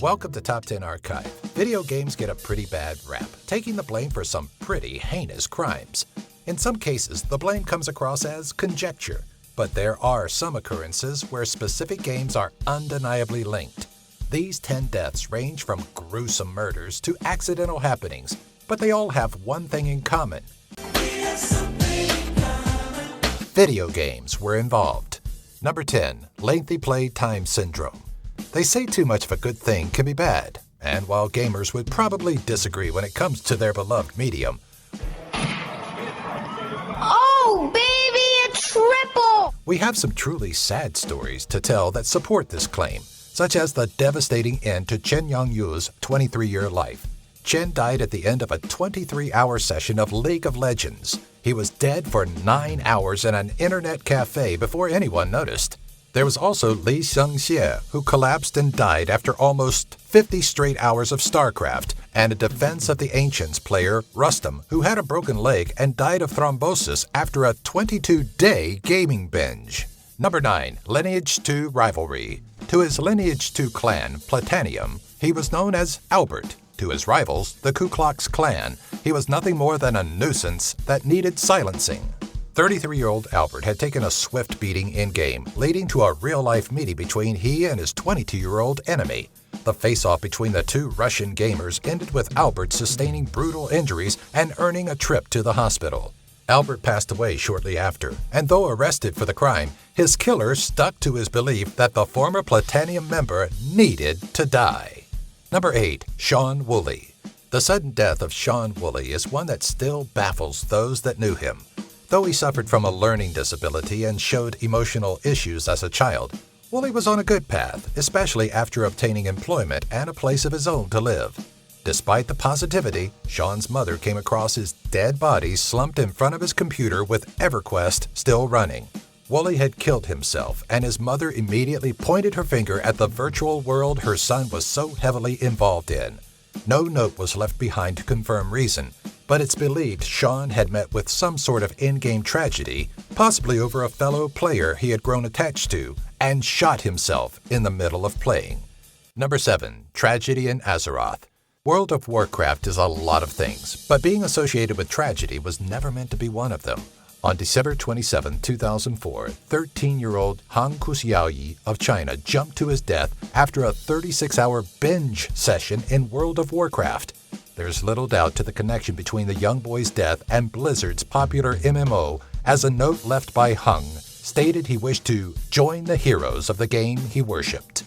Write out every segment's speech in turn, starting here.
Welcome to Top 10 Archive. Video games get a pretty bad rap, taking the blame for some pretty heinous crimes. In some cases, the blame comes across as conjecture, but there are some occurrences where specific games are undeniably linked. These 10 deaths range from gruesome murders to accidental happenings, but they all have one thing in common. Video games were involved. Number 10, lengthy playtime syndrome. They say too much of a good thing can be bad, and while gamers would probably disagree when it comes to their beloved medium, oh, baby, a triple! We have some truly sad stories to tell that support this claim, such as the devastating end to Chen Yangyu's 23-year life. Chen died at the end of a 23-hour session of League of Legends. He was dead for 9 hours in an internet cafe before anyone noticed. There was also Li Xiangxie, who collapsed and died after almost 50 straight hours of StarCraft, and a Defense of the Ancients player, Rustam, who had a broken leg and died of thrombosis after a 22-day gaming binge. Number 9, Lineage II Rivalry. To his Lineage II clan, Platanium, he was known as Albert. To his rivals, the Ku Klux Klan, he was nothing more than a nuisance that needed silencing. 33-year-old Albert had taken a swift beating in-game, leading to a real-life meeting between he and his 22-year-old enemy. The face-off between the two Russian gamers ended with Albert sustaining brutal injuries and earning a trip to the hospital. Albert passed away shortly after, and though arrested for the crime, his killer stuck to his belief that the former Platanium member needed to die. Number 8, Shawn Woolley. The sudden death of Shawn Woolley is one that still baffles those that knew him. Though he suffered from a learning disability and showed emotional issues as a child, Woolley was on a good path, especially after obtaining employment and a place of his own to live. Despite the positivity, Shawn's mother came across his dead body slumped in front of his computer with EverQuest still running. Woolley had killed himself, and his mother immediately pointed her finger at the virtual world her son was so heavily involved in. No note was left behind to confirm reason, but it's believed Shawn had met with some sort of in-game tragedy, possibly over a fellow player he had grown attached to, and shot himself in the middle of playing. Number 7, tragedy in Azeroth. World of Warcraft is a lot of things, but being associated with tragedy was never meant to be one of them. On December 27, 2004, 13-year-old Han Kuxiaoyi of China jumped to his death after a 36-hour binge session in World of Warcraft. There's little doubt to the connection between the young boy's death and Blizzard's popular MMO, as a note left by Hung stated he wished to join the heroes of the game he worshipped.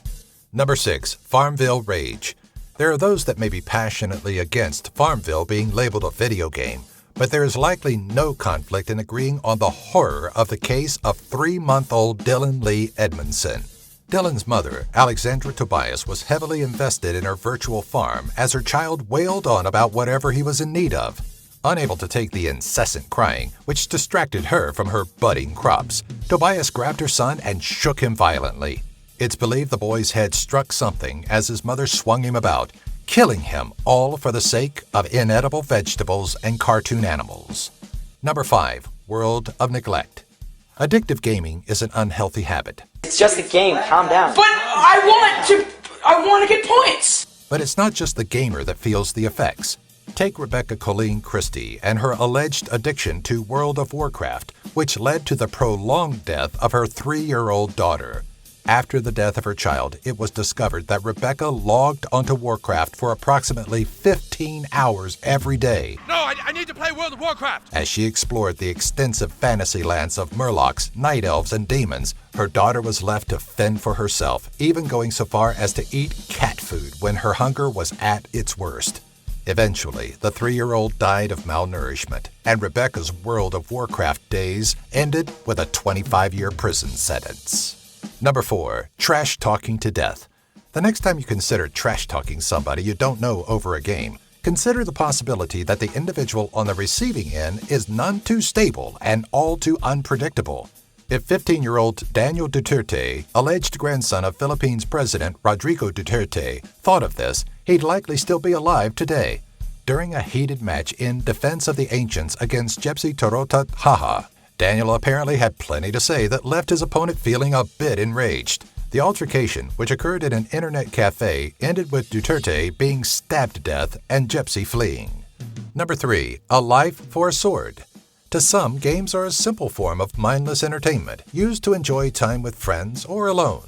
Number 6, FarmVille Rage. There are those that may be passionately against FarmVille being labeled a video game, but there is likely no conflict in agreeing on the horror of the case of 3-month-old Dylan Lee Edmondson. Dylan's mother, Alexandra Tobias, was heavily invested in her virtual farm as her child wailed on about whatever he was in need of. Unable to take the incessant crying, which distracted her from her budding crops, Tobias grabbed her son and shook him violently. It's believed the boy's head struck something as his mother swung him about, killing him all for the sake of inedible vegetables and cartoon animals. Number 5, World of Neglect. Addictive gaming is an unhealthy habit. It's just a game, calm down. But I want to get points! But it's not just the gamer that feels the effects. Take Rebecca Colleen Christie and her alleged addiction to World of Warcraft, which led to the prolonged death of her 3-year-old daughter. After the death of her child, it was discovered that Rebecca logged onto Warcraft for approximately 15 hours every day. No, I need to play World of Warcraft! As she explored the extensive fantasy lands of Murlocs, Night Elves, and Demons, her daughter was left to fend for herself, even going so far as to eat cat food when her hunger was at its worst. Eventually, the 3-year-old died of malnourishment, and Rebecca's World of Warcraft days ended with a 25-year prison sentence. Number 4, Trashtalking to death. The next time you consider trash-talking somebody you don't know over a game, consider the possibility that the individual on the receiving end is none too stable and all too unpredictable. If 15-year-old Daniel Duterte, alleged grandson of Philippines President Rodrigo Duterte, thought of this, he'd likely still be alive today. During a heated match in Defense of the Ancients against Jepsi Torota Haha, Daniel apparently had plenty to say that left his opponent feeling a bit enraged. The altercation, which occurred in an internet cafe, ended with Duterte being stabbed to death and Gypsy fleeing. Number 3. A life for a sword. To some, games are a simple form of mindless entertainment, used to enjoy time with friends or alone.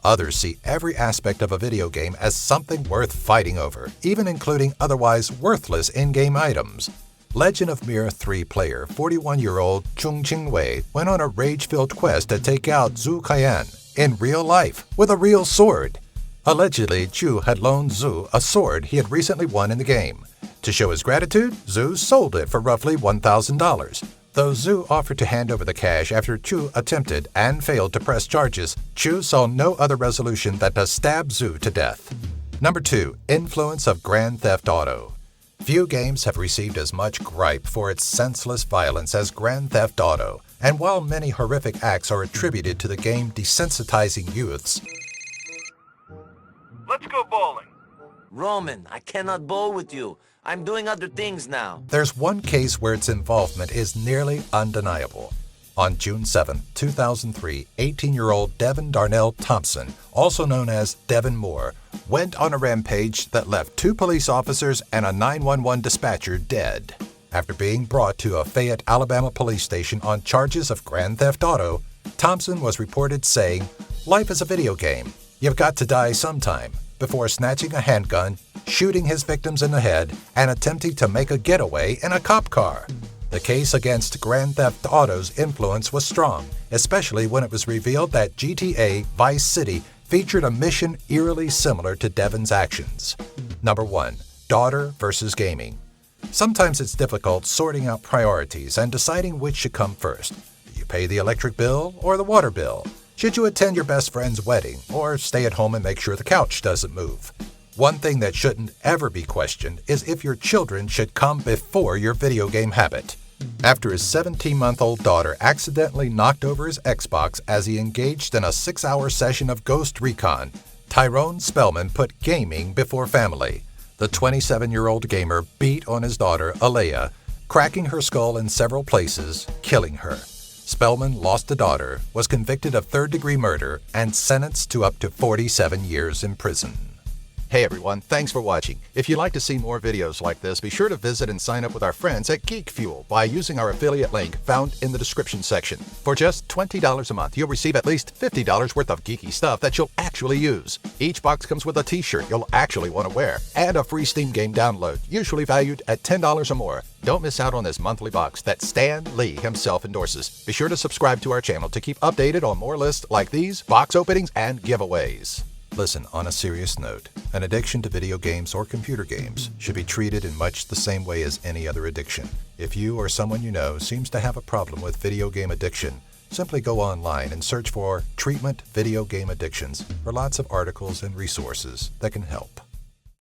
Others see every aspect of a video game as something worth fighting over, even including otherwise worthless in-game items. Legend of Mirror 3 player 41-year-old Chung Ching-wei went on a rage-filled quest to take out Zhu Kaiyan in real life with a real sword. Allegedly, Chu had loaned Zhu a sword he had recently won in the game. To show his gratitude, Zhu sold it for roughly $1,000. Though Zhu offered to hand over the cash after Chu attempted and failed to press charges, Chu saw no other resolution than to stab Zhu to death. Number 2. Influence of Grand Theft Auto. Few games have received as much gripe for its senseless violence as Grand Theft Auto, and while many horrific acts are attributed to the game desensitizing youths, Let's go bowling. Roman, I cannot bowl with you. I'm doing other things now. there's one case where its involvement is nearly undeniable. On June 7, 2003, 18-year-old Devin Darnell Thompson, also known as Devin Moore, went on a rampage that left 2 police officers and a 911 dispatcher dead. After being brought to a Fayette, Alabama police station on charges of Grand Theft Auto, Thompson was reported saying, "Life is a video game. You've got to die sometime," before snatching a handgun, shooting his victims in the head, and attempting to make a getaway in a cop car. The case against Grand Theft Auto's influence was strong, especially when it was revealed that GTA Vice City featured a mission eerily similar to Devin's actions. Number 1. Daughter versus gaming. Sometimes it's difficult sorting out priorities and deciding which should come first. Do you pay the electric bill or the water bill? Should you attend your best friend's wedding or stay at home and make sure the couch doesn't move? One thing that shouldn't ever be questioned is if your children should come before your video game habit. After his 17-month-old daughter accidentally knocked over his Xbox as he engaged in a 6-hour session of Ghost Recon, Tyrone Spellman put gaming before family. The 27-year-old gamer beat on his daughter, Alea, cracking her skull in several places, killing her. Spellman lost a daughter, was convicted of third-degree murder, and sentenced to up to 47 years in prison. Hey everyone, thanks for watching. If you'd like to see more videos like this, be sure to visit and sign up with our friends at Geek Fuel by using our affiliate link found in the description section. For just $20 a month, you'll receive at least $50 worth of geeky stuff that you'll actually use. Each box comes with a t-shirt you'll actually want to wear, and a free Steam game download, usually valued at $10 or more. Don't miss out on this monthly box that Stan Lee himself endorses. Be sure to subscribe to our channel to keep updated on more lists like these, box openings, and giveaways. Listen, on a serious note, an addiction to video games or computer games should be treated in much the same way as any other addiction. If you or someone you know seems to have a problem with video game addiction, simply go online and search for Treatment Video Game Addictions for lots of articles and resources that can help.